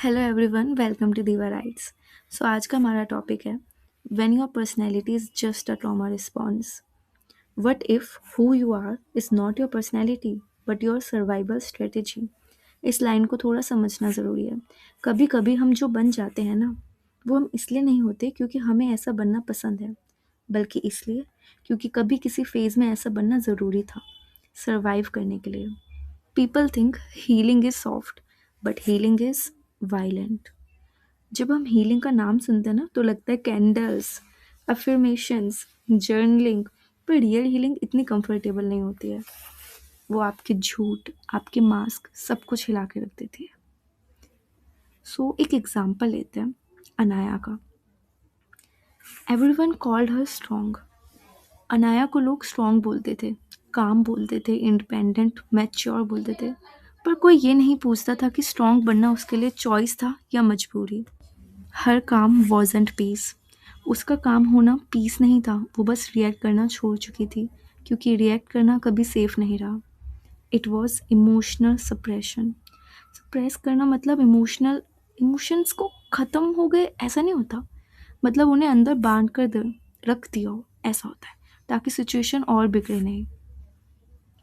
Hello everyone, welcome to Diva writes. So आज का हमारा टॉपिक है when your personality is just a trauma response. What if who you are is not your personality but your survival strategy. इस line को थोड़ा समझना ज़रूरी है। कभी कभी हम जो बन जाते हैं ना, वो हम इसलिए नहीं होते क्योंकि हमें ऐसा बनना पसंद है, बल्कि इसलिए क्योंकि कभी किसी फेज़ में ऐसा बनना ज़रूरी था, सर्वाइव करने के लिए। People think healing is soft, but healing is violent. जब हम हीलिंग का नाम सुनते हैं ना, तो लगता है कैंडल्स, अफर्मेशंस, जर्नलिंग। पर रियल हीलिंग इतनी कंफर्टेबल नहीं होती है। वो आपके झूठ, आपके मास्क, सब कुछ हिला के रख देती है। सो एक एग्जांपल लेते हैं अनाया का। Everyone called her strong. Anaya को लोग स्ट्रॉन्ग बोलते थे, काम बोलते थे, इंडिपेंडेंट, मैच्योर बोलते थे। पर कोई ये नहीं पूछता था कि स्ट्रॉन्ग बनना उसके लिए चॉइस था या मजबूरी। हर काम वॉजेंट पीस। उसका काम होना पीस नहीं था, वो बस रिएक्ट करना छोड़ चुकी थी, क्योंकि रिएक्ट करना कभी सेफ नहीं रहा। It was emotional suppression. Suppress करना मतलब इमोशंस को ख़त्म हो गए ऐसा नहीं होता, मतलब उन्हें अंदर बांध कर रख दिया हो ऐसा होता है, ताकि सिचुएशन और बिगड़े नहीं।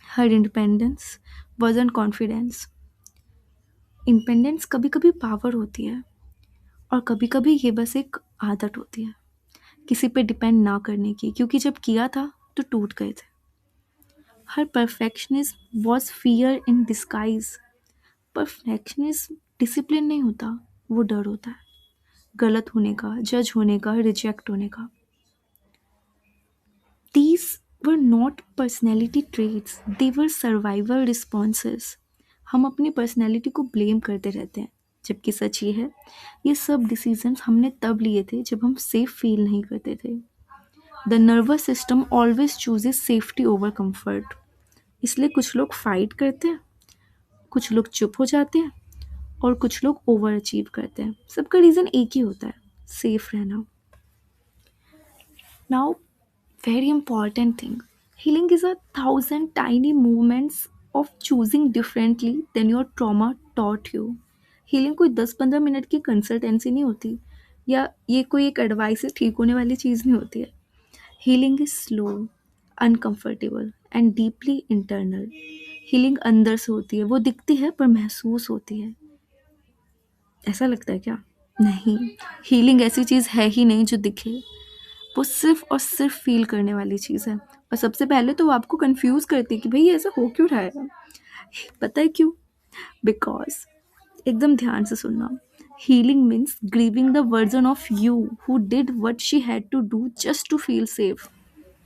हर इंडिपेंडेंस वॉजन कॉन्फिडेंस। इंडिपेंडेंस कभी कभी पावर होती है, और कभी कभी ये बस एक आदत होती है किसी पे डिपेंड ना करने की, क्योंकि जब किया था तो टूट गए थे। Her perfectionism was fear in disguise. Perfectionism discipline नहीं होता, वो डर होता है, गलत होने का, जज होने का, रिजेक्ट होने का। These were not personality traits, they were survival responses. हम अपनी पर्सनैलिटी को ब्लेम करते रहते हैं, जबकि सच ये है, ये सब डिसीजंस हमने तब लिए थे जब हम सेफ फील नहीं करते थे। The nervous system always chooses safety over comfort. इसलिए कुछ लोग फाइट करते हैं, कुछ लोग चुप हो जाते हैं, और कुछ लोग ओवर अचीव करते हैं। सबका रीज़न एक ही होता है, सेफ रहना। Now, very important thing, healing is a thousand tiny movements of choosing differently than your trauma taught you. Healing कोई 10-15 मिनट की कंसल्टेंसी नहीं होती, या ये कोई एक एडवाइस से ठीक होने वाली चीज़ नहीं होती है। Healing is slow, uncomfortable and deeply internal. Healing अंदर से होती है, वो दिखती है पर महसूस होती है। ऐसा लगता है क्या? नहीं, हीलिंग ऐसी चीज़ है ही नहीं जो दिखे। वो सिर्फ और सिर्फ फील करने वाली चीज़ है। और सबसे पहले तो वो आपको कंफ्यूज करती है कि भाई ये ऐसा हो क्यों रहा है। पता है क्यों? बिकॉज, एकदम ध्यान से सुनना, healing means grieving the version of you who did what she had to do just to feel safe.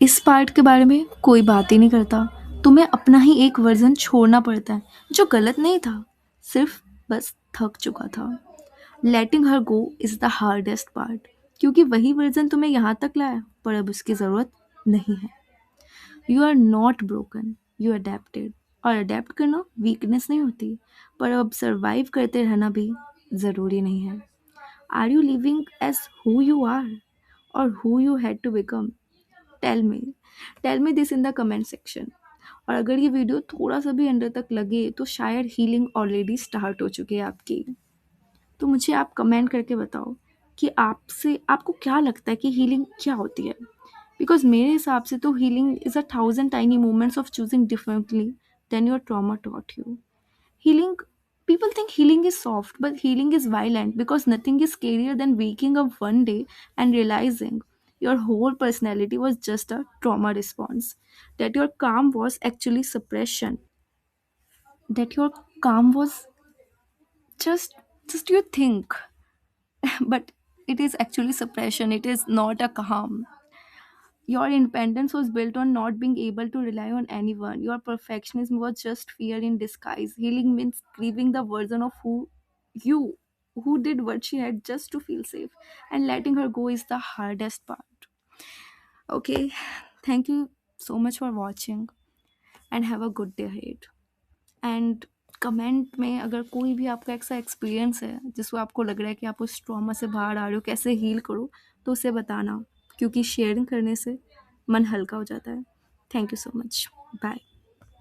इस पार्ट के बारे में कोई बात ही नहीं करता। तुम्हें अपना ही एक वर्जन छोड़ना पड़ता है, जो गलत नहीं था, सिर्फ बस थक चुका था। लेटिंग हर गो इज द हार्डेस्ट पार्ट, क्योंकि वही वर्जन तुम्हें यहाँ तक लाया, पर अब उसकी ज़रूरत नहीं है। You are not broken, you adapted. और अडेप्ट करना वीकनेस नहीं होती, पर अब सर्वाइव करते रहना भी ज़रूरी नहीं है। Are you living as who you are, और who you had to become? Tell me, tell me this in the comment section. और अगर ये वीडियो थोड़ा सा भी अंदर तक लगे, तो शायद हीलिंग ऑलरेडी स्टार्ट हो चुकी है आपकी। तो मुझे आप कमेंट करके बताओ कि आपको क्या लगता है कि हीलिंग क्या होती है। बिकॉज मेरे हिसाब से तो healing is a thousand tiny moments of choosing differently than your trauma taught you. Healing, people think healing is soft, but healing is violent, because nothing is scarier than waking up one day and realizing your whole personality was just a trauma response. That your calm was actually suppression. That your calm was just you think, but it is actually suppression. It is not a calm. Your independence was built on not being able to rely on anyone. Your perfectionism was just fear in disguise. Healing means grieving the version of you who did what she had just to feel safe. And letting her go is the hardest part. Okay, thank you so much for watching and have a good day ahead. And comment में अगर कोई भी आपका ऐसा experience है जिसको आपको लग रहा है कि आप उस ट्रॉमा से बाहर आ रहे हो, कैसे हील करो, तो उसे बताना, क्योंकि शेयरिंग करने से मन हल्का हो जाता है। Thank you so much, bye.